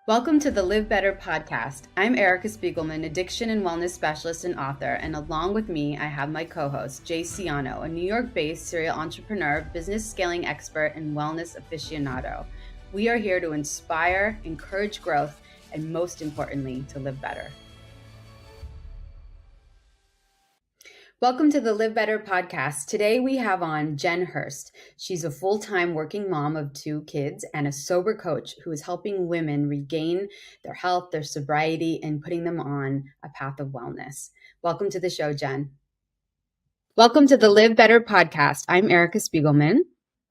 Welcome to the LivBtr podcast. I'm Erica Spiegelman, addiction and wellness specialist and author, and along with me, I have my co-host, Jay Siano, a New York-based serial entrepreneur, business scaling expert, and wellness aficionado. We are here to inspire, encourage growth, and most importantly, to live better. Welcome to the LivBtr podcast. Today we have on Jen Hirst. She's a full-time working mom of 2 kids and a sober coach who is helping women regain their health, their sobriety, and putting them on a path of wellness. Welcome to the show, Jen. Welcome to the LivBtr podcast. I'm Erica Spiegelman.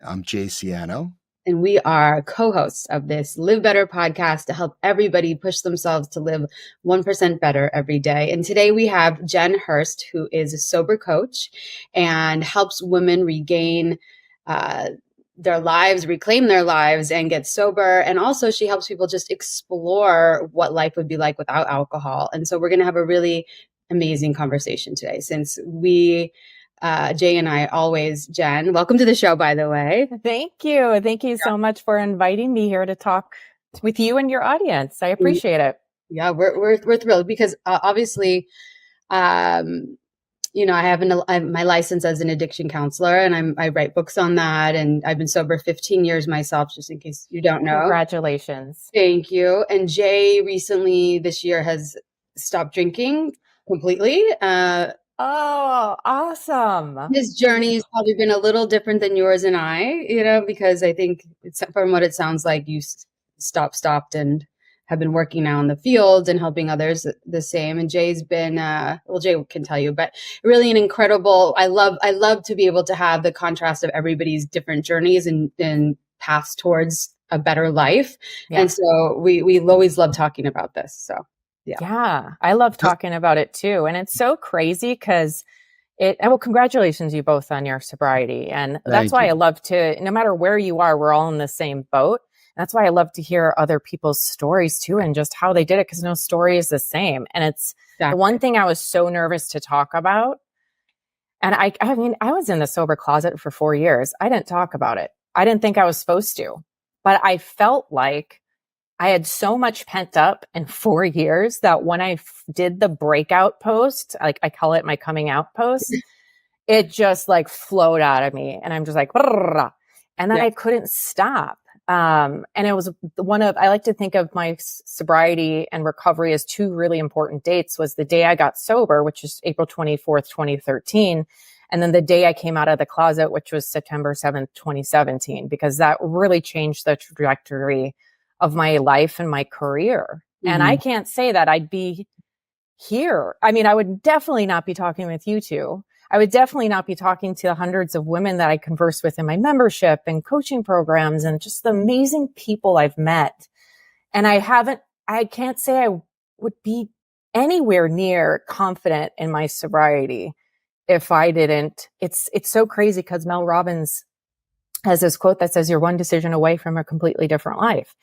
I'm Jay Siano. And we are co-hosts of this LivBtr podcast to help everybody push themselves to live 1% better every day. And today we have Jen Hirst, who is a sober coach and helps women regain their lives, reclaim their lives, and get sober. And also she helps people just explore what life would be like without alcohol. And so we're going to have a really amazing conversation today since Jay and I always, Jen, welcome to the show, by the way. Thank you. Thank you so much for inviting me here to talk with you and your audience. I appreciate it. Yeah, we're thrilled because obviously, I have my license as an addiction counselor and I write books on that. And I've been sober 15 years myself, just in case you don't know. Congratulations. Thank you. And Jay recently this year has stopped drinking completely. Oh, awesome. His journey has probably been a little different than yours and I, because I think from what it sounds like you stopped and have been working now in the field and helping others the same. And Jay's been, Jay can tell you, but really an incredible, I love to be able to have the contrast of everybody's different journeys and paths towards a better life. Yeah. And so we always love talking about this. So. Yeah, I love talking about it too. And it's so crazy because congratulations you both on your sobriety. And that's why I love to, no matter where you are, we're all in the same boat. And that's why I love to hear other people's stories too and just how they did it because no story is the same. And it's the one thing I was so nervous to talk about. And I was in the sober closet for 4 years. I didn't talk about it. I didn't think I was supposed to, but I felt like I had so much pent up in 4 years that when I did the breakout post, like I call it my coming out post, it just like flowed out of me. And I'm just like, and then I couldn't stop. And it was I like to think of my sobriety and recovery as 2 really important dates was the day I got sober, which is April 24th, 2013. And then the day I came out of the closet, which was September 7th, 2017, because that really changed the trajectory of my life and my career. Mm-hmm. And I can't say that I'd be here. I mean, I would definitely not be talking with you 2. I would definitely not be talking to the hundreds of women that I converse with in my membership and coaching programs and just the amazing people I've met. And I can't say I would be anywhere near confident in my sobriety if I didn't. It's so crazy because Mel Robbins has this quote that says, you're one decision away from a completely different life.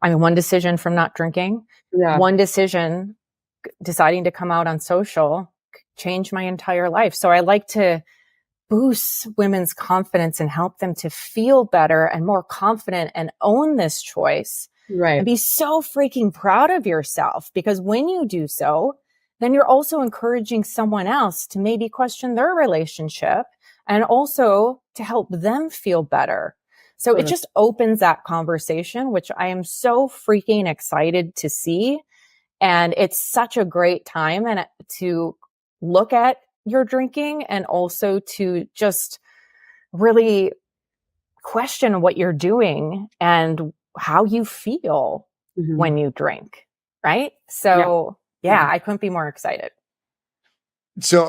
I mean, one decision from not drinking, one decision deciding to come out on social changed my entire life. So I like to boost women's confidence and help them to feel better and more confident and own this choice. Right. And be so freaking proud of yourself because when you do so, then you're also encouraging someone else to maybe question their relationship and also to help them feel better. So it just opens that conversation, which I am so freaking excited to see. And it's such a great time and to look at your drinking and also to just really question what you're doing and how you feel when you drink. Right. So I couldn't be more excited. So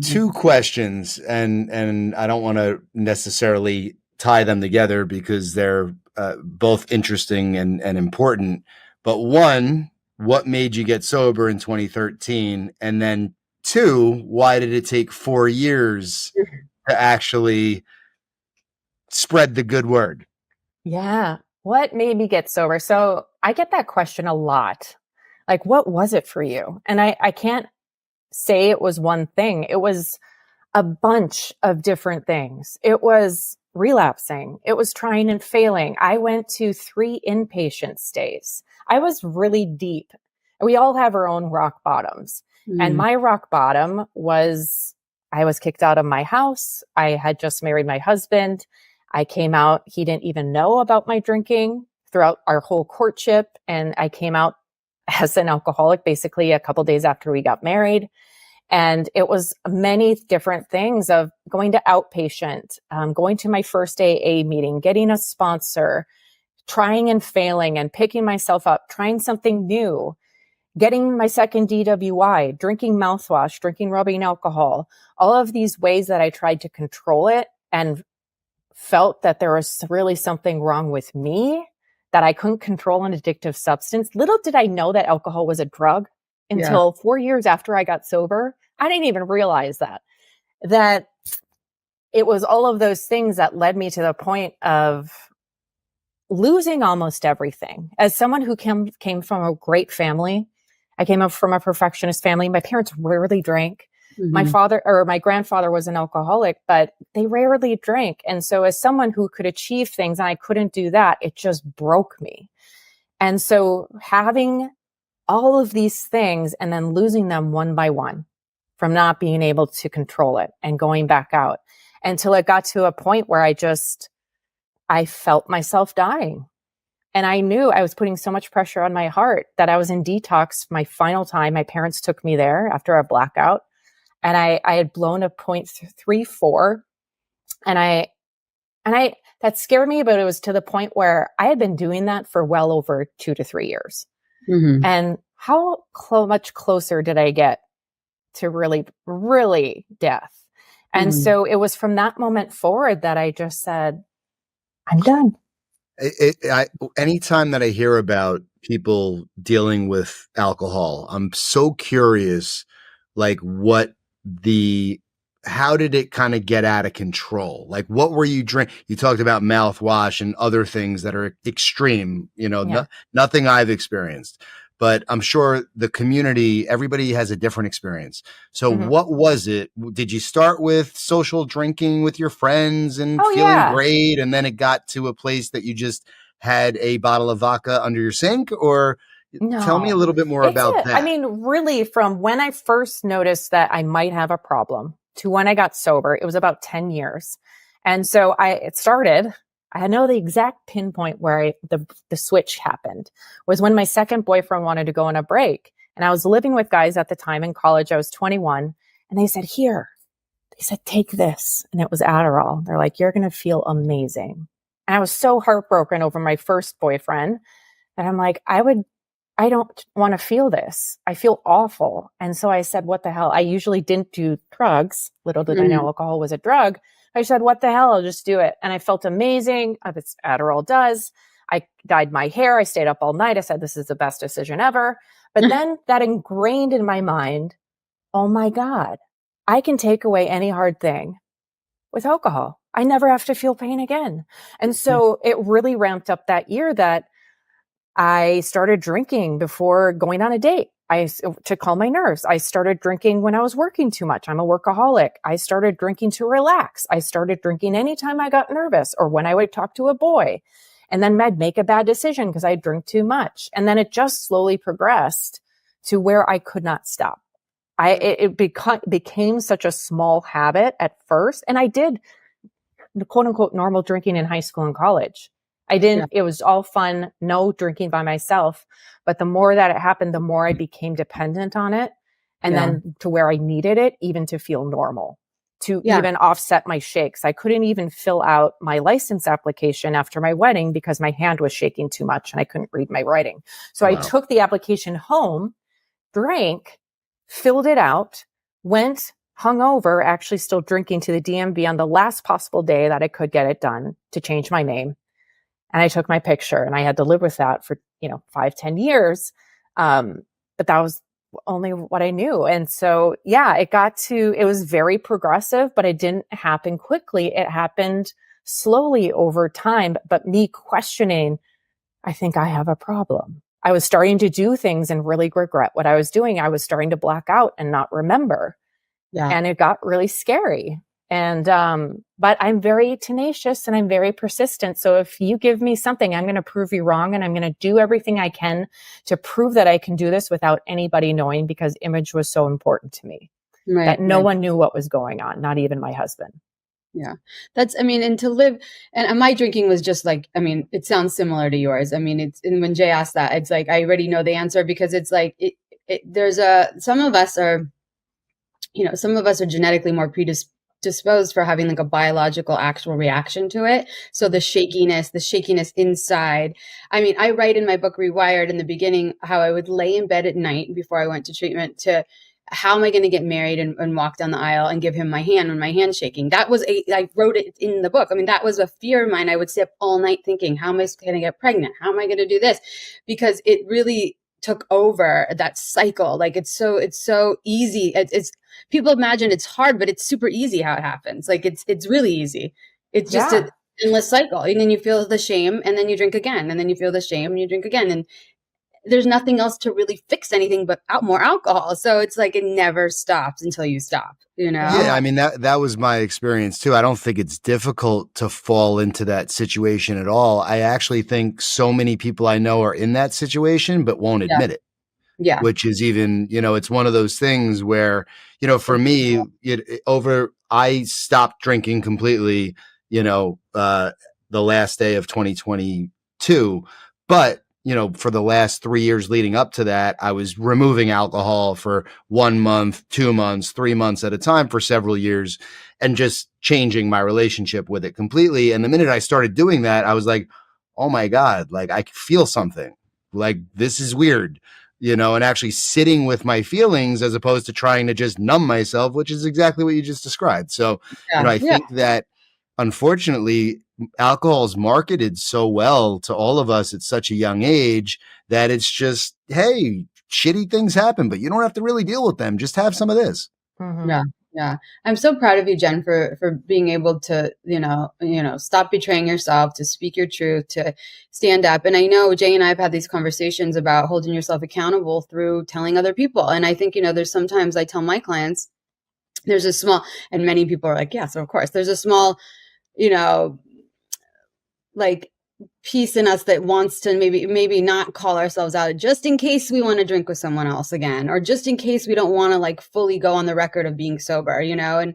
2 questions, and I don't want to necessarily tie them together because they're both interesting and important. But 1, what made you get sober in 2013? And then 2, why did it take 4 years to actually spread the good word? Yeah. What made me get sober? So I get that question a lot. Like, what was it for you? And I can't say it was one thing. It was a bunch of different things. It was relapsing. It was trying and failing. I went to 3 inpatient stays. I was really deep. We all have our own rock bottoms. And my rock bottom was, I was kicked out of my house. I had just married my husband. I came out. He didn't even know about my drinking throughout our whole courtship. And I came out as an alcoholic basically a couple days after we got married. And it was many different things of going to outpatient, going to my first AA meeting, getting a sponsor, trying and failing and picking myself up, trying something new, getting my second DWI, drinking mouthwash, drinking rubbing alcohol, all of these ways that I tried to control it and felt that there was really something wrong with me, that I couldn't control an addictive substance. Little did I know that alcohol was a drug until 4 years after I got sober. I didn't even realize that it was all of those things that led me to the point of losing almost everything. As someone who came from a great family, I came up from a perfectionist family. My parents rarely drank. My grandfather was an alcoholic, but they rarely drank. And so as someone who could achieve things and I couldn't do that, it just broke me. And so having all of these things and then losing them one by one from not being able to control it and going back out until it got to a point where I felt myself dying. And I knew I was putting so much pressure on my heart that I was in detox my final time. My parents took me there after a blackout and I had blown a 0.34 and that scared me, but it was to the point where I had been doing that for well over 2 to 3 years. And how much closer did I get to really, really death? And so it was from that moment forward that I just said, I'm done. Anytime that I hear about people dealing with alcohol, I'm so curious, like how did it kind of get out of control? Like, what were you drink? You talked about mouthwash and other things that are extreme, nothing I've experienced, but I'm sure the community, everybody has a different experience. So what was it? Did you start with social drinking with your friends and feeling great? And then it got to a place that you just had a bottle of vodka under your sink? Or tell me a little bit more about that. I mean, really from when I first noticed that I might have a problem to when I got sober, it was about 10 years. And so I know the exact pinpoint where the switch happened was when my second boyfriend wanted to go on a break. And I was living with guys at the time in college. I was 21 and they said, take this. And it was Adderall. They're like, you're going to feel amazing. And I was so heartbroken over my first boyfriend that I'm like, I don't want to feel this. I feel awful. And so I said, what the hell? I usually didn't do drugs. Little did I know alcohol was a drug. I said, what the hell? I'll just do it. And I felt amazing. It's Adderall does. I dyed my hair. I stayed up all night. I said, this is the best decision ever. But then that ingrained in my mind, oh my God, I can take away any hard thing with alcohol. I never have to feel pain again. And so it really ramped up that year that I started drinking before going on a date. To calm my nerves. I started drinking when I was working too much. I'm a workaholic. I started drinking to relax. I started drinking anytime I got nervous or when I would talk to a boy. And then I'd make a bad decision because I drink too much. And then it just slowly progressed to where I could not stop. It became such a small habit at first. And I did quote unquote normal drinking in high school and college. It was all fun, no drinking by myself. But the more that it happened, the more I became dependent on it. And then to where I needed it, even to feel normal, to even offset my shakes. I couldn't even fill out my license application after my wedding because my hand was shaking too much and I couldn't read my writing. So I took the application home, drank, filled it out, went hungover, actually still drinking to the DMV on the last possible day that I could get it done to change my name. And I took my picture and I had to live with that for, 5-10 years. But that was only what I knew. And so, it was very progressive, but it didn't happen quickly. It happened slowly over time, but me questioning, I think I have a problem. I was starting to do things and really regret what I was doing. I was starting to black out and not remember. Yeah. And it got really scary. And, but I'm very tenacious and I'm very persistent. So if you give me something, I'm going to prove you wrong, and I'm going to do everything I can to prove that I can do this without anybody knowing, because image was so important to me. Right, that no one knew what was going on, not even my husband. Yeah. And to live, and my drinking was just like, it sounds similar to yours. And when Jay asked that, it's like, I already know the answer, because it's like, some of us are genetically more predisposed for having like a biological actual reaction to it. So the shakiness inside. I write in my book, Rewired, in the beginning, how I would lay in bed at night before I went to treatment to, how am I going to get married and walk down the aisle and give him my hand when my hand's shaking? That was I wrote it in the book. that was a fear of mine. I would stay up all night thinking, how am I going to get pregnant? How am I going to do this? Because it really took over that cycle. Like it's so easy. It's people imagine it's hard, but it's super easy how it happens. Like it's really easy. It's just an endless cycle. And then you feel the shame, and then you drink again, and then you feel the shame and you drink again. And there's nothing else to really fix anything but more alcohol. So it's like it never stops until you stop, Yeah, that was my experience too. I don't think it's difficult to fall into that situation at all. I actually think so many people I know are in that situation but won't admit it. Yeah. Which is even, it's one of those things where, for me, I stopped drinking completely, the last day of 2022, but for the last 3 years leading up to that, I was removing alcohol for 1 month, 2 months, 3 months at a time for several years, and just changing my relationship with it completely. And the minute I started doing that, I was like, oh my God, like I feel something, like this is weird, and actually sitting with my feelings as opposed to trying to just numb myself, which is exactly what you just described. So, I think that unfortunately, alcohol is marketed so well to all of us at such a young age that it's just, hey, shitty things happen, but you don't have to really deal with them. Just have some of this. Mm-hmm. Yeah. I'm so proud of you, Jen, for being able to, stop betraying yourself, to speak your truth, to stand up. And I know Jay and I have had these conversations about holding yourself accountable through telling other people. And I think, there's sometimes I tell my clients, there's a small, and many people are like, yeah, so of course, there's a small, like piece in us that wants to maybe not call ourselves out, just in case we want to drink with someone else again, or just in case we don't want to like fully go on the record of being sober, and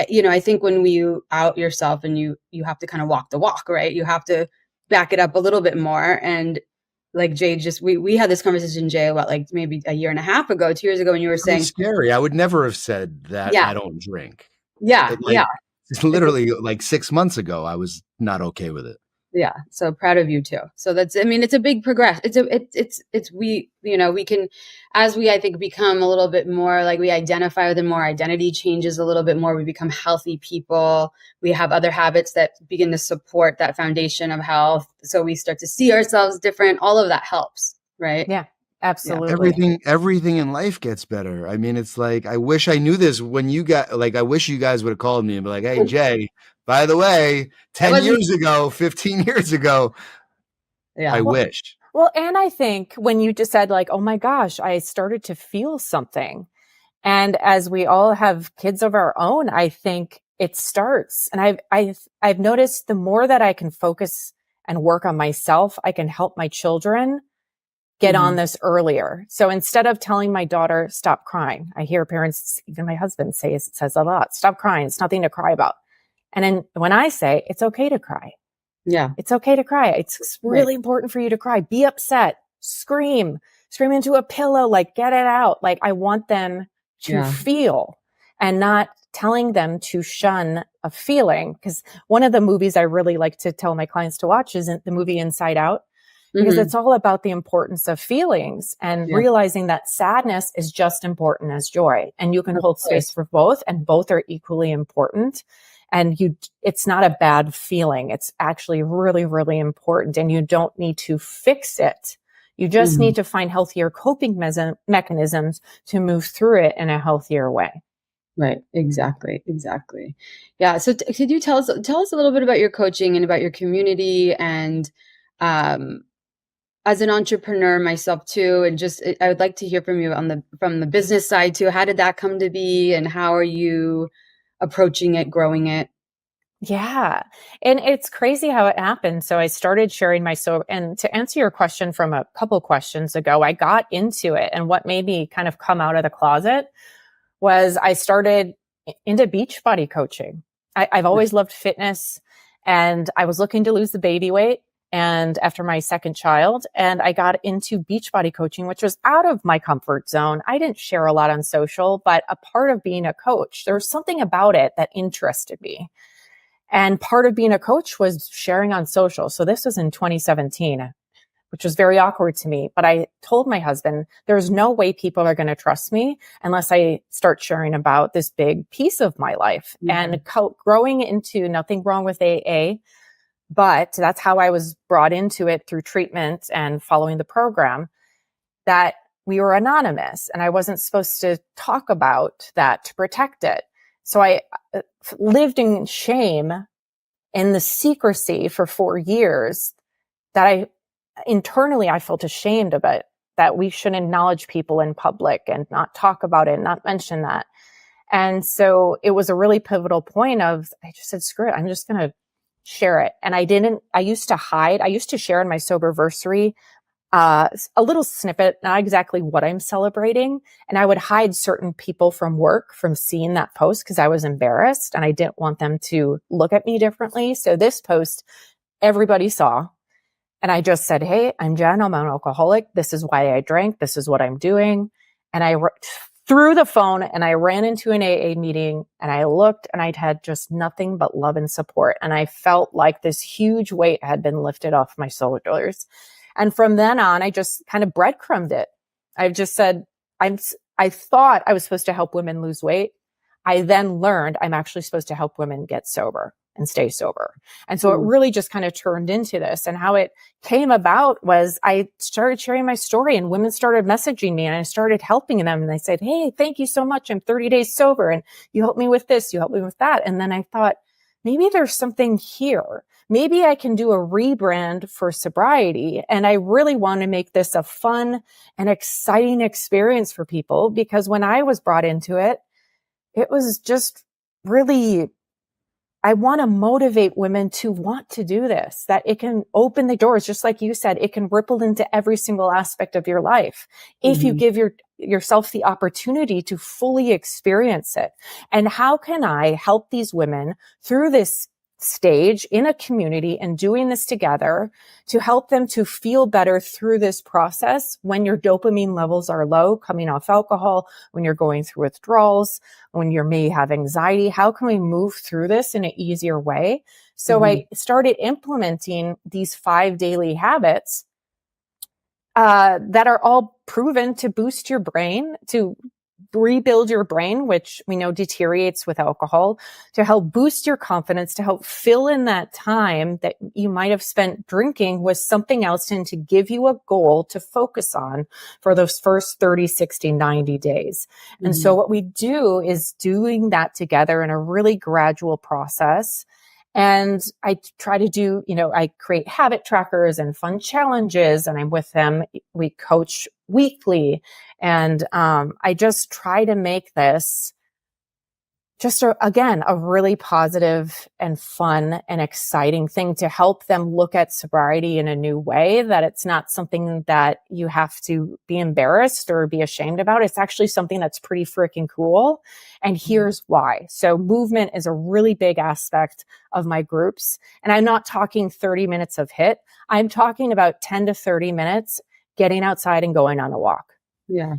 I think when you out yourself and you have to kind of walk the walk, right? You have to back it up a little bit more. And like Jay, we had this conversation, Jay, about like maybe a year and a half ago, 2 years ago, when you were saying, scary. I would never have said that. I don't drink. Yeah. It's literally like 6 months ago, I was not okay with it. Yeah. So proud of you too. So that's, it's a big progress. We can, as we, I think, become a little bit more like we identify with it more, identity changes a little bit more. We become healthy people. We have other habits that begin to support that foundation of health. So we start to see ourselves different. All of that helps. Right. Yeah. Absolutely. Yeah, everything in life gets better. It's like, I wish I knew this when I wish you guys would have called me and be like, hey, Jay, by the way, 10 years ago, 15 years ago, I wish. Well, and I think when you just said like, oh my gosh, I started to feel something. And as we all have kids of our own, I think it starts. And I've noticed the more that I can focus and work on myself, I can help my children get on this earlier. So instead of telling my daughter, stop crying, I hear parents, even my husband says a lot, stop crying. It's nothing to cry about. And then when I say it's okay to cry. Yeah. It's okay to cry. It's really important for you to cry. Be upset, scream into a pillow, like get it out. Like I want them to feel, and not telling them to shun a feeling. Because one of the movies I really like to tell my clients to watch is the movie Inside Out. Because it's all about the importance of feelings and realizing that sadness is just important as joy. And you can hold space for both, and both are equally important. And it's not a bad feeling. It's actually really, really important. And you don't need to fix it. You just need to find healthier coping mechanisms to move through it in a healthier way. Right. Exactly. Yeah. So could you tell us a little bit about your coaching and about your community, and, as an entrepreneur myself too, and just, I would like to hear from you from the business side too. How did that come to be, and how are you approaching it, growing it? Yeah. And it's crazy how it happened. So I started sharing my and to answer your question from a couple questions ago, I got into it. And what made me kind of come out of the closet was I started into Beachbody coaching. I've always loved fitness, and I was looking to lose the baby weight. And after my second child, and I got into Beachbody coaching, which was out of my comfort zone. I didn't share a lot on social, but a part of being a coach, there was something about it that interested me. And part of being a coach was sharing on social. So this was in 2017, which was very awkward to me. But I told my husband, there's no way people are going to trust me unless I start sharing about this big piece of my life. Mm-hmm. And growing into, nothing wrong with AA, but that's how I was brought into it through treatment and following the program, that we were anonymous and I wasn't supposed to talk about that to protect it. So I lived in shame in the secrecy for 4 years that internally I felt ashamed of it, that we should acknowledge people in public and not talk about it, not mention that. And so it was a really pivotal point of, I just said, screw it, I'm just going to share it. And I used to hide. I used to share in my Soberversary a little snippet, not exactly what I'm celebrating. And I would hide certain people from work from seeing that post because I was embarrassed and I didn't want them to look at me differently. So this post, everybody saw. And I just said, hey, I'm Jen. I'm an alcoholic. This is why I drank. This is what I'm doing. And I threw the phone and I ran into an AA meeting and I looked and I'd had just nothing but love and support. And I felt like this huge weight had been lifted off my shoulders. And from then on, I just kind of breadcrumbed it. I've just said, I thought I was supposed to help women lose weight. I then learned I'm actually supposed to help women get sober and stay sober. And so it really just kind of turned into this. And how it came about was I started sharing my story and women started messaging me and I started helping them. And they said, hey, thank you so much. I'm 30 days sober and you helped me with this, you helped me with that. And then I thought, maybe there's something here. Maybe I can do a rebrand for sobriety. And I really want to make this a fun and exciting experience for people, because when I was brought into it, it was just really, I want to motivate women to want to do this, that it can open the doors. Just like you said, it can ripple into every single aspect of your life if you give yourself the opportunity to fully experience it. And how can I help these women through this stage in a community and doing this together to help them to feel better through this process when your dopamine levels are low coming off alcohol, when you're going through withdrawals, when you may have anxiety? How can we move through this in an easier way? So I started implementing these 5 daily habits that are all proven to boost your brain, to rebuild your brain, which we know deteriorates with alcohol, to help boost your confidence, to help fill in that time that you might have spent drinking with something else, and to give you a goal to focus on for those first 30, 60, 90 days. And so what we do is doing that together in a really gradual process. And I try to do, I create habit trackers and fun challenges, and I'm with them. We coach weekly. And I just try to make this just, again, a really positive and fun and exciting thing to help them look at sobriety in a new way, that it's not something that you have to be embarrassed or be ashamed about. It's actually something that's pretty freaking cool. And here's why. So movement is a really big aspect of my groups. And I'm not talking 30 minutes of HIIT. I'm talking about 10 to 30 minutes getting outside and going on a walk. Yeah.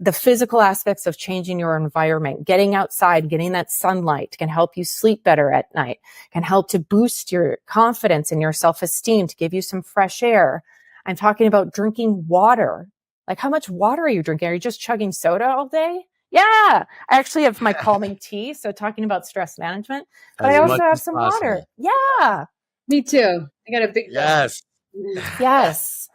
The physical aspects of changing your environment, getting outside, getting that sunlight can help you sleep better at night, can help to boost your confidence and your self-esteem, to give you some fresh air. I'm talking about drinking water. Like, how much water are you drinking? Are you just chugging soda all day? Yeah. I actually have my calming tea. So talking about stress management, but I also have some water. Yeah. Me too. I got a big. Yes. Yes.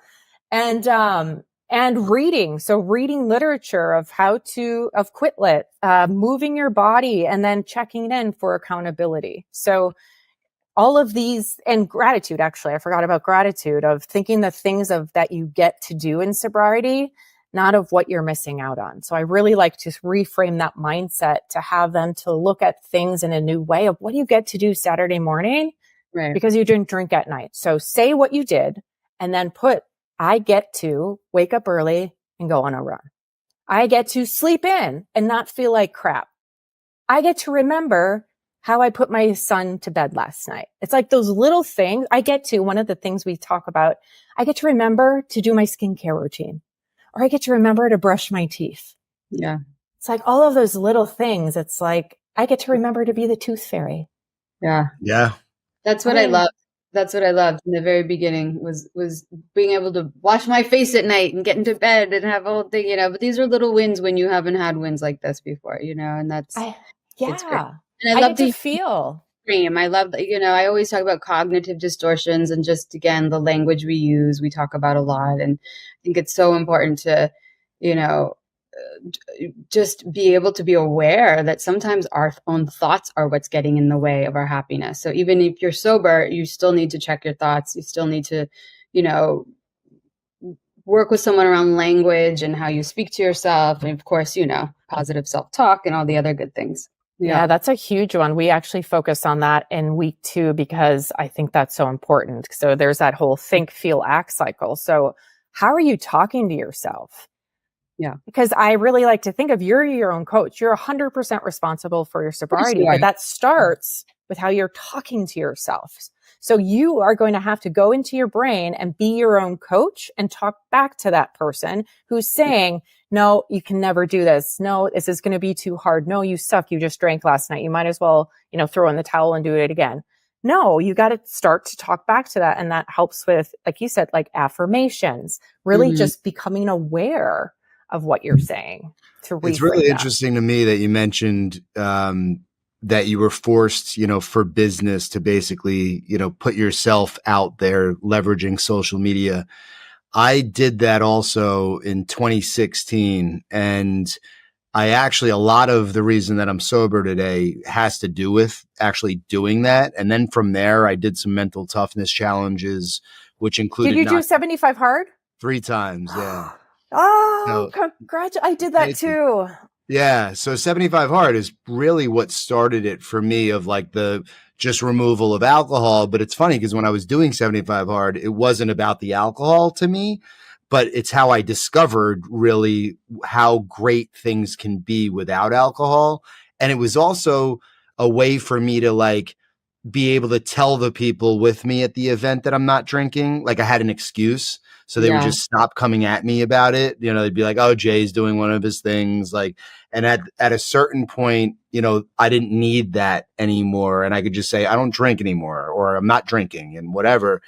And reading. So reading literature of of quit lit, moving your body, and then checking in for accountability. So all of these, and gratitude, actually, I forgot about gratitude, of thinking the things that you get to do in sobriety not of what you're missing out on. So I really like to reframe that mindset to have them to look at things in a new way of what do you get to do Saturday morning? Right. Because you didn't drink at night. So say what you did and then put, I get to wake up early and go on a run. I get to sleep in and not feel like crap. I get to remember how I put my son to bed last night. It's like those little things. One of the things we talk about, I get to remember to do my skincare routine, or I get to remember to brush my teeth. Yeah. It's like all of those little things. It's like, I get to remember to be the tooth fairy. Yeah. Yeah. That's what I love. That's what I loved in the very beginning was being able to wash my face at night and get into bed and have a whole thing, you know, but these are little wins when you haven't had wins like this before, you know, and it's great. And I love get to feel. I love, you know, I always talk about cognitive distortions and just, again, the language we use, we talk about a lot. And I think it's so important to, you know, just be able to be aware that sometimes our own thoughts are what's getting in the way of our happiness. So even if you're sober, you still need to check your thoughts. You still need to, you know, work with someone around language and how you speak to yourself. And of course, you know, positive self-talk and all the other good things. Yeah, that's a huge one. We actually focus on that in week 2 because I think that's so important. So there's that whole think, feel, act cycle. So how are you talking to yourself? Yeah. Because I really like to think of you're your own coach. You're 100% responsible for your sobriety, but that starts with how you're talking to yourself. So you are going to have to go into your brain and be your own coach and talk back to that person who's saying, no, you can never do this. No, this is going to be too hard. No, you suck. You just drank last night. You might as well, you know, throw in the towel and do it again. No, you got to start to talk back to that. And that helps with, like you said, like affirmations, really just becoming aware of what you're saying to reframe. It's really interesting to me that you mentioned that you were forced, you know, for business to basically, you know, put yourself out there leveraging social media. I did that also in 2016. And I actually, a lot of the reason that I'm sober today has to do with actually doing that. And then from there, I did some mental toughness challenges, which included— Did you do 75 hard? 3 times. Yeah. Oh, congratulations. I did that too. Yeah. So 75 hard is really what started it for me, of like the just removal of alcohol. But it's funny because when I was doing 75 hard, it wasn't about the alcohol to me, but it's how I discovered really how great things can be without alcohol. And it was also a way for me to like be able to tell the people with me at the event that I'm not drinking. Like I had an excuse. So they would just stop coming at me about it. You know, they'd be like, oh, Jay's doing one of his things. Like, and at a certain point, you know, I didn't need that anymore. And I could just say, I don't drink anymore, or I'm not drinking and whatever.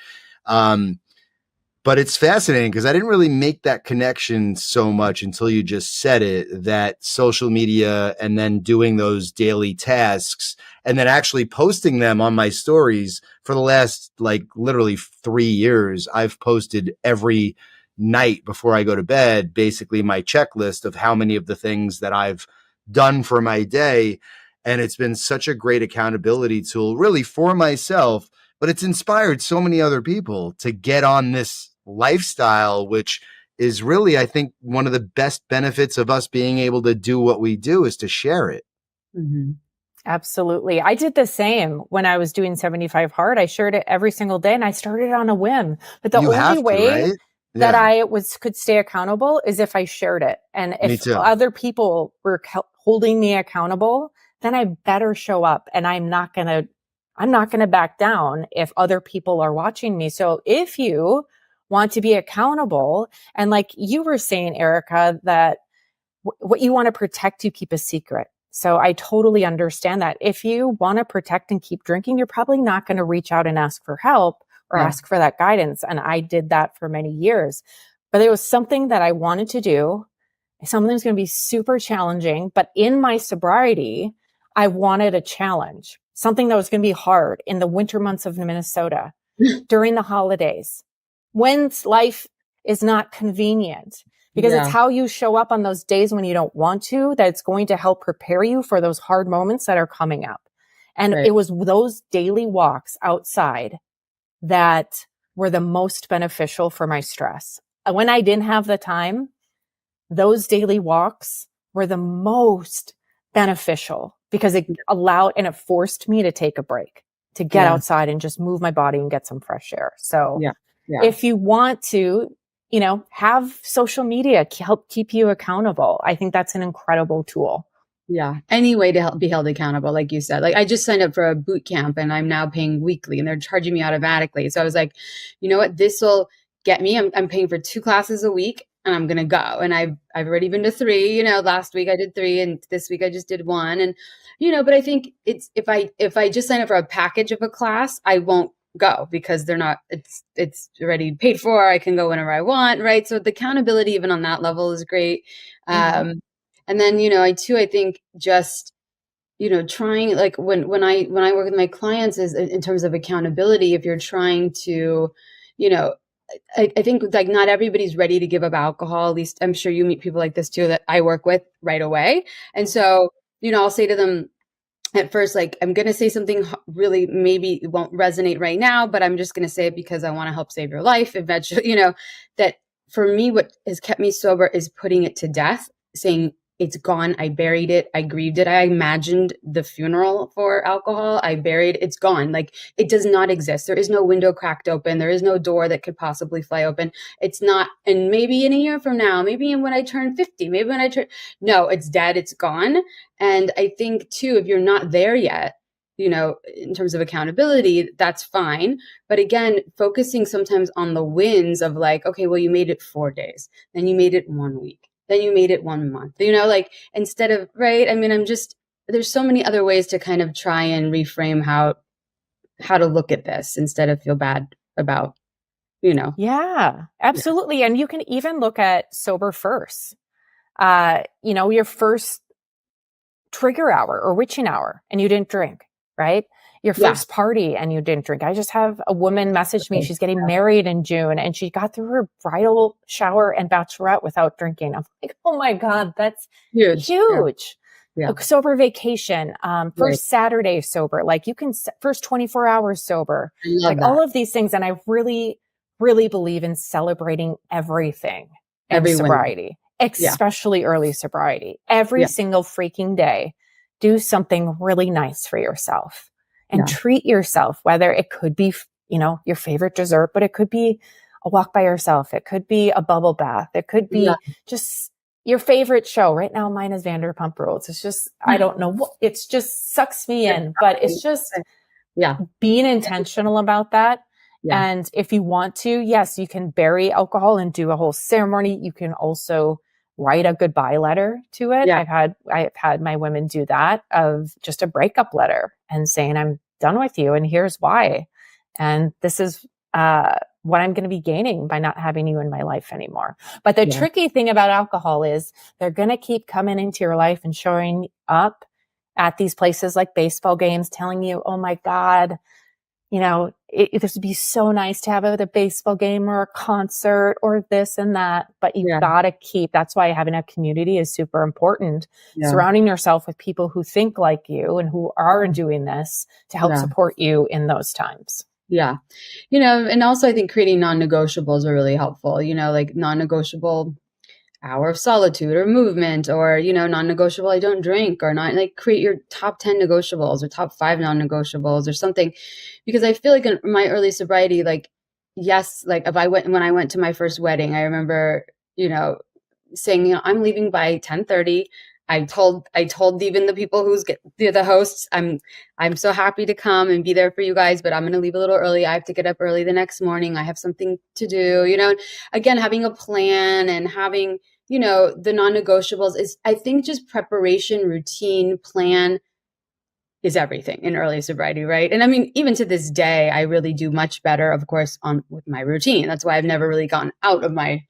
But it's fascinating because I didn't really make that connection so much until you just said it, that social media and then doing those daily tasks and then actually posting them on my stories for the last like literally 3 years. I've posted every night before I go to bed, basically my checklist of how many of the things that I've done for my day. And it's been such a great accountability tool really for myself, but it's inspired so many other people to get on this lifestyle, which is really, I think, one of the best benefits of us being able to do what we do is to share it. Mm-hmm. Absolutely. I did the same when I was doing 75 hard. I shared it every single day and I started on a whim. But the only way that I could stay accountable is if I shared it. And if other people were holding me accountable, then I better show up, and I'm not going to back down if other people are watching me. So if you want to be accountable, and like you were saying, Erica, that what you want to protect, you keep a secret. So I totally understand that. If you want to protect and keep drinking, you're probably not going to reach out and ask for help or ask for that guidance. And I did that for many years, but it was something that I wanted to do. Something was going to be super challenging, but in my sobriety, I wanted a challenge, something that was going to be hard in the winter months of Minnesota, during the holidays, when life is not convenient, because it's how you show up on those days when you don't want to, that's going to help prepare you for those hard moments that are coming up. And it was those daily walks outside that were the most beneficial for my stress. When I didn't have the time, those daily walks were the most beneficial because it allowed and it forced me to take a break, to get outside and just move my body and get some fresh air. So if you want to, have social media help keep you accountable, I think that's an incredible tool. Yeah. Any way to help be held accountable. Like you said, like I just signed up for a boot camp and I'm now paying weekly and they're charging me automatically. So I was like, you know what, this will get me. I'm paying for 2 classes a week and I'm going to go. And I've already been to 3, last week I did 3 and this week I just did 1. And, but I think it's, if I just sign up for a package of a class, I won't go because they're not, it's already paid for. I can go whenever I want. Right. So the accountability even on that level is great. And then, I think just, trying like when I work with my clients is in terms of accountability, if you're trying to, I think like not everybody's ready to give up alcohol. At least I'm sure you meet people like this too that I work with right away. And so, I'll say to them at first, like, I'm going to say something really maybe it won't resonate right now, but I'm just going to say it because I want to help save your life eventually, that for me, what has kept me sober is putting it to death, saying, it's gone. I buried it. I grieved it. I imagined the funeral for alcohol. I buried it's gone. Like it does not exist. There is no window cracked open. There is no door that could possibly fly open. It's not. And maybe in a year from now, maybe when I turn 50, maybe when I turn, no, it's dead. It's gone. And I think too, if you're not there yet, in terms of accountability, that's fine. But again, focusing sometimes on the wins of like, okay, well, you made it 4 days, then you made it 1 week. Then you made it 1 month, like instead of, right. I mean, there's so many other ways to kind of try and reframe how to look at this instead of feel bad about, Yeah, absolutely. And you can even look at sober first, your first trigger hour or witching hour and you didn't drink, right? Your first party and you didn't drink. I just have a woman message me. She's getting married in June and she got through her bridal shower and bachelorette without drinking. I'm like, oh my God, that's huge. Yeah. A sober vacation, first Saturday sober, like you can first 24 hours sober, like all of these things. And I really, really believe in celebrating everything in sobriety, especially early sobriety. Every single freaking day, do something really nice for yourself. And treat yourself, whether it could be, your favorite dessert, but it could be a walk by yourself. It could be a bubble bath. It could be just your favorite show. Right now, mine is Vanderpump Rules. It's just, I don't know what, it's just sucks me in, but it's just being intentional about that. And if you want to, yes, you can bury alcohol and do a whole ceremony. You can also write a goodbye letter to it. I've had my women do that, of just a breakup letter and saying, I'm done with you and here's why. And this is what I'm going to be gaining by not having you in my life anymore. But the tricky thing about alcohol is they're going to keep coming into your life and showing up at these places like baseball games, telling you, oh my God, this would be so nice to have it at a baseball game or a concert or this and that, but you gotta that's why having a community is super important. Surrounding yourself with people who think like you and who are doing this to help support you in those times. Yeah. And also I think creating non-negotiables are really helpful, like non-negotiable hour of solitude or movement, or, non-negotiable, I don't drink, or not, like create your top 10 negotiables or top 5 non-negotiables or something. Because I feel like in my early sobriety, like, yes, like when I went to my first wedding, I remember, saying, I'm leaving by 10:30. I told even the people the hosts, I'm so happy to come and be there for you guys, but I'm going to leave a little early. I have to get up early the next morning. I have something to do, again, having a plan and having, the non-negotiables is, I think, just preparation, routine, plan is everything in early sobriety, right? And I mean, even to this day, I really do much better, of course, with my routine. That's why I've never really gone out of my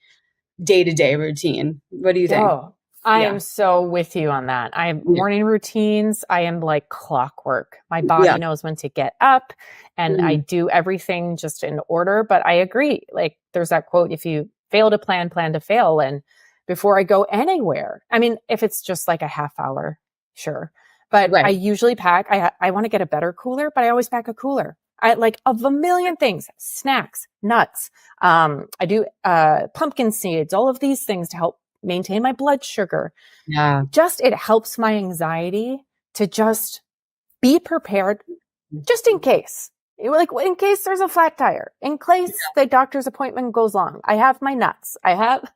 day-to-day routine. What do you think? Oh, I am so with you on that. I have morning routines. I am like clockwork. My body knows when to get up and I do everything just in order. But I agree. Like there's that quote, if you fail to plan, plan to fail. And before I go anywhere, I mean, if it's just like a half hour, sure. But I usually pack, I want to get a better cooler, but I always pack a cooler. I like of a million things, snacks, nuts. I do pumpkin seeds, all of these things to help maintain my blood sugar. Yeah. Just, it helps my anxiety to just be prepared just in case. Like in case there's a flat tire, in case the doctor's appointment goes long. I have my nuts. I have,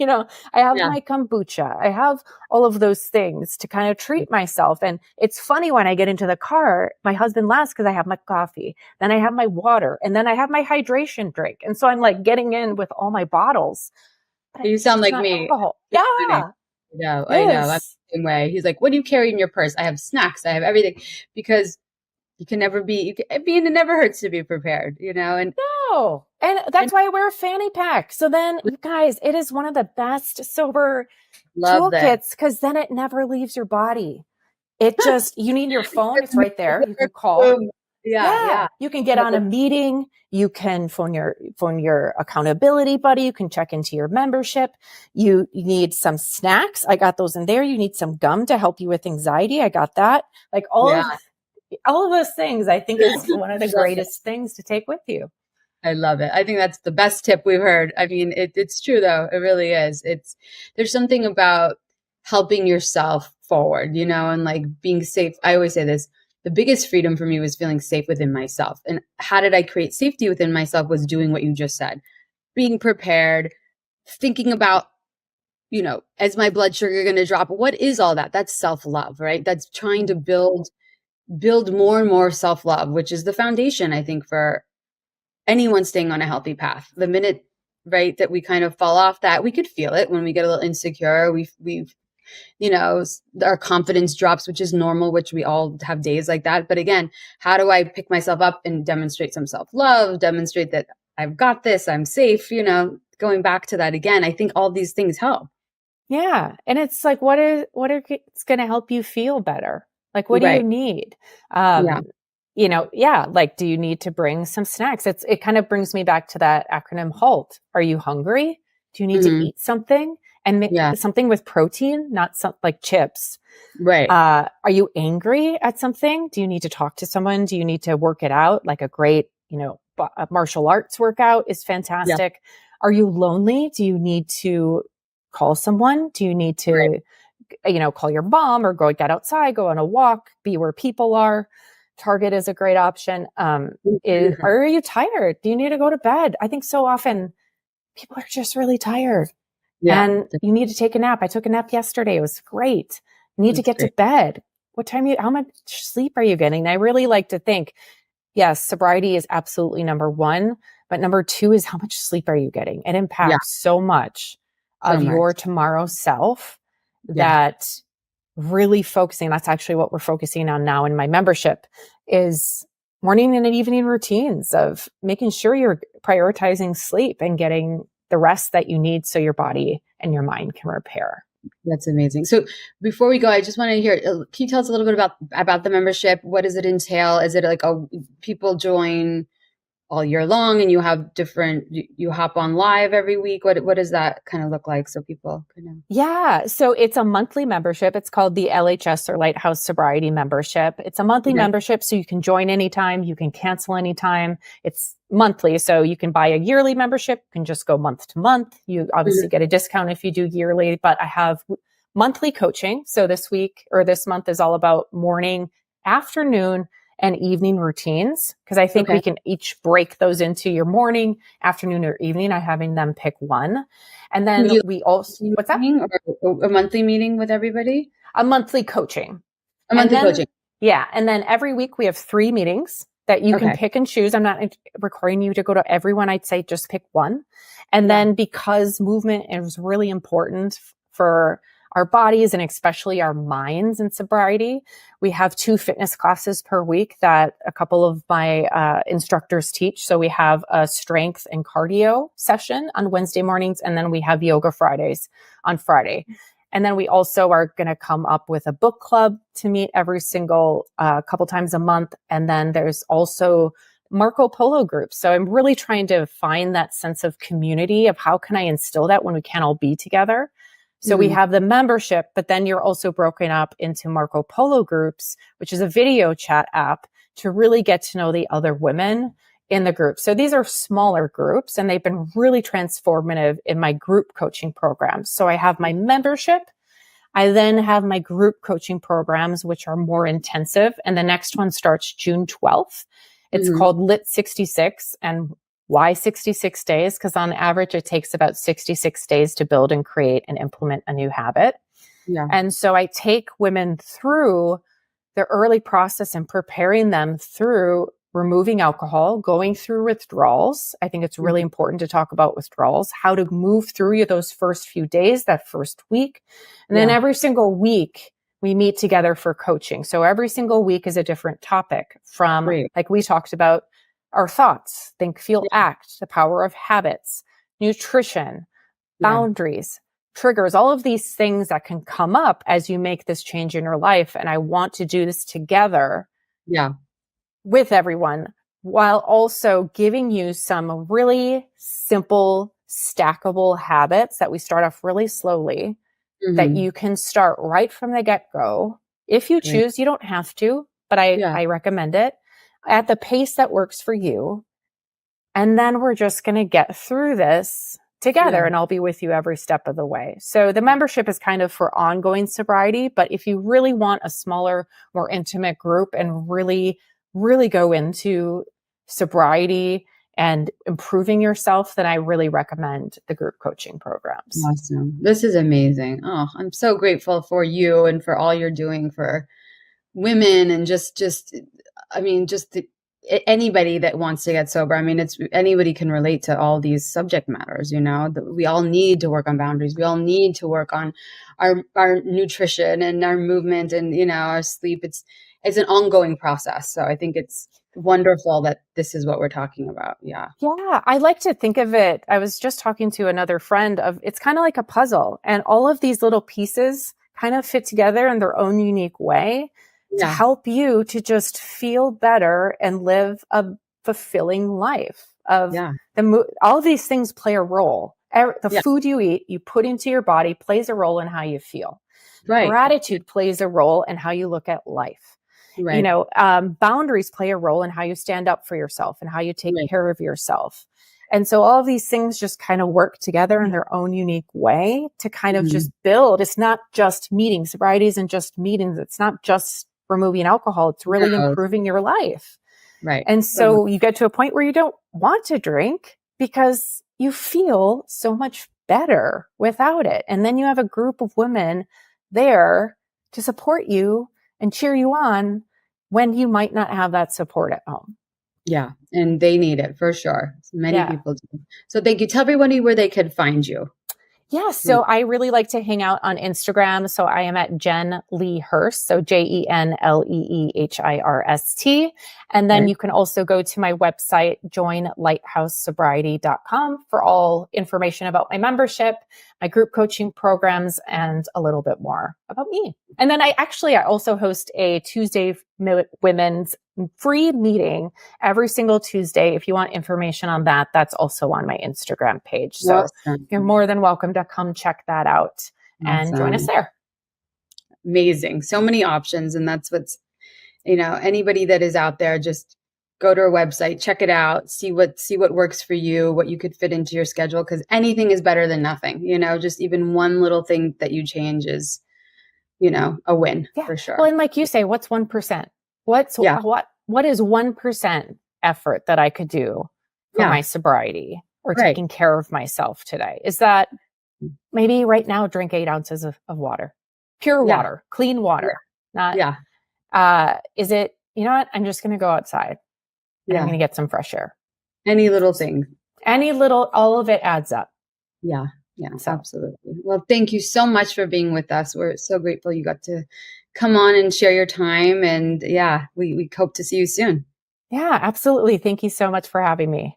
I have my kombucha. I have all of those things to kind of treat myself. And it's funny when I get into the car, my husband laughs because I have my coffee, then I have my water, and then I have my hydration drink. And so I'm like getting in with all my bottles. You sound like me. Alcohol. Yeah. I know. I'm the same way. He's like, what do you carry in your purse? I have snacks. I have everything, because you can never be, it never hurts to be prepared, and no. And that's why I wear a fanny pack. So then, you guys, it is one of the best sober toolkits, because then it never leaves your body. It just, you need your phone. It's right there. You can call. Yeah. You can get on a meeting. You can phone your accountability buddy. You can check into your membership. You need some snacks. I got those in there. You need some gum to help you with anxiety. I got that. Like all of those things, I think is one of the greatest things to take with you. I love it. I think that's the best tip we've heard. I mean, it's true though. It really is. There's something about helping yourself forward, and like being safe. I always say this, the biggest freedom for me was feeling safe within myself. And how did I create safety within myself? Was doing what you just said, being prepared, thinking about, is my blood sugar going to drop? What is all that? That's self-love, right? That's trying to build more and more self-love, which is the foundation, I think, for anyone staying on a healthy path. The minute, right, that we kind of fall off that, we could feel it when we get a little insecure. We've our confidence drops, which is normal, which we all have days like that. But again, how do I pick myself up and demonstrate some self-love, demonstrate that I've got this, I'm safe, going back to that again, I think all these things help. Yeah. And it's like, it's going to help you feel better? Like, what do you need? Like, do you need to bring some snacks? It kind of brings me back to that acronym HALT. Are you hungry? Do you need to eat something? And make something with protein, not like chips. Right. Are you angry at something? Do you need to talk to someone? Do you need to work it out? Like a great, martial arts workout is fantastic. Yeah. Are you lonely? Do you need to call someone? Do you need to, call your mom or get outside, go on a walk, be where people are? Target is a great option. Are you tired? Do you need to go to bed? I think so often people are just really tired. Yeah. And you need to take a nap. I took a nap yesterday. It was great. You need to get to bed. How much sleep are you getting? And I really like to think, yes, sobriety is absolutely number one, but number two is how much sleep are you getting? It impacts so much of your tomorrow self that really focusing, that's actually what we're focusing on now in my membership, is morning and evening routines of making sure you're prioritizing sleep and getting the rest that you need so your body and your mind can repair. That's amazing. So before we go, I just want to hear, can you tell us a little bit about the membership? What does it entail? Is it like people join all year long and you have you hop on live every week? What does that kind of look like so people can know? Yeah. So it's a monthly membership. It's called the LHS or Lighthouse Sobriety membership. It's a monthly membership. So you can join anytime, you can cancel anytime. It's monthly. So you can buy a yearly membership. You can just go month to month. You obviously get a discount if you do yearly, but I have monthly coaching. So this month is all about morning, afternoon, and evening routines, because I think we can each break those into your morning, afternoon, or evening. I'm having them pick one. And then we also, what's that? A monthly meeting with everybody? A monthly coaching. Coaching. Yeah. And then every week we have 3 meetings that you can pick and choose. I'm not requiring you to go to every one. I'd say just pick one. And then because movement is really important for our bodies and especially our minds in sobriety, we have 2 fitness classes per week that a couple of my instructors teach. So we have a strength and cardio session on Wednesday mornings, and then we have yoga Fridays on Friday. And then we also are going to come up with a book club to meet every single couple times a month. And then there's also Marco Polo groups. So I'm really trying to find that sense of community of how can I instill that when we can't all be together. So we have the membership, but then you're also broken up into Marco Polo groups, which is a video chat app to really get to know the other women in the group. So these are smaller groups, and they've been really transformative in my group coaching programs. So I have my membership. I then have my group coaching programs, which are more intensive. And the next one starts June 12th. It's called Lit 66. And why 66 days? Because on average, it takes about 66 days to build and create and implement a new habit. Yeah. And so I take women through the early process and preparing them through removing alcohol, going through withdrawals. I think it's really important to talk about withdrawals, how to move through those first few days, that first week. And then every single week we meet together for coaching. So every single week is a different topic from, like we talked about, our thoughts, think, feel, act, the power of habits, nutrition, boundaries, triggers, all of these things that can come up as you make this change in your life. And I want to do this together. With everyone, while also giving you some really simple, stackable habits that we start off really slowly, that you can start right from the get-go. If you choose, you don't have to, but I recommend it at the pace that works for you. And then we're just going to get through this together, and I'll be with you every step of the way. So the membership is kind of for ongoing sobriety, but if you really want a smaller, more intimate group and really go into sobriety and improving yourself, then I really recommend the group coaching programs. Awesome. This is amazing. Oh, I'm so grateful for you and for all you're doing for women and anybody that wants to get sober. I mean, anybody can relate to all these subject matters, we all need to work on boundaries. We all need to work on our nutrition and our movement and, our sleep. It's an ongoing process. So I think it's wonderful that this is what we're talking about. Yeah. Yeah. I like to think of it. I was just talking to another friend it's kind of like a puzzle, and all of these little pieces kind of fit together in their own unique way to help you to just feel better and live a fulfilling life all of these things play a role. The food you eat, you put into your body plays a role in how you feel. Right. Gratitude plays a role in how you look at life. Right. Boundaries play a role in how you stand up for yourself and how you take care of yourself. And so all of these things just kind of work together in their own unique way to kind of just build. It's not just meetings. Sobriety isn't just meetings. It's not just removing alcohol. It's really improving your life. Right. And so you get to a point where you don't want to drink because you feel so much better without it. And then you have a group of women there to support you and cheer you on when you might not have that support at home. Yeah. And they need it for sure. Many people do. So thank you. Tell everybody where they could find you. Yeah. So I really like to hang out on Instagram. So I am at Jen Lee Hirst. So JenLeeHirst. And then you can also go to my website, joinlighthousesobriety.com for all information about my membership, my group coaching programs, and a little bit more about me. And then I also host a Tuesday women's free meeting every single Tuesday. If you want information on that, that's also on my Instagram page. So you're more than welcome to come check that out and join us there. Amazing. So many options. And that's what's, anybody that is out there, just go to our website, check it out, see what works for you, what you could fit into your schedule. Because anything is better than nothing, just even one little thing that you change is, a win for sure. Well, and like you say, what's 1%? What is 1% effort that I could do for my sobriety or taking care of myself today? Is that maybe right now drink 8 ounces of water, pure water, clean water, is it, you know what? I'm just going to go outside and I'm going to get some fresh air. Any little thing, all of it adds up. Yeah. Yeah, absolutely. Well, thank you so much for being with us. We're so grateful you got to come on and share your time. And we hope to see you soon. Yeah, absolutely. Thank you so much for having me.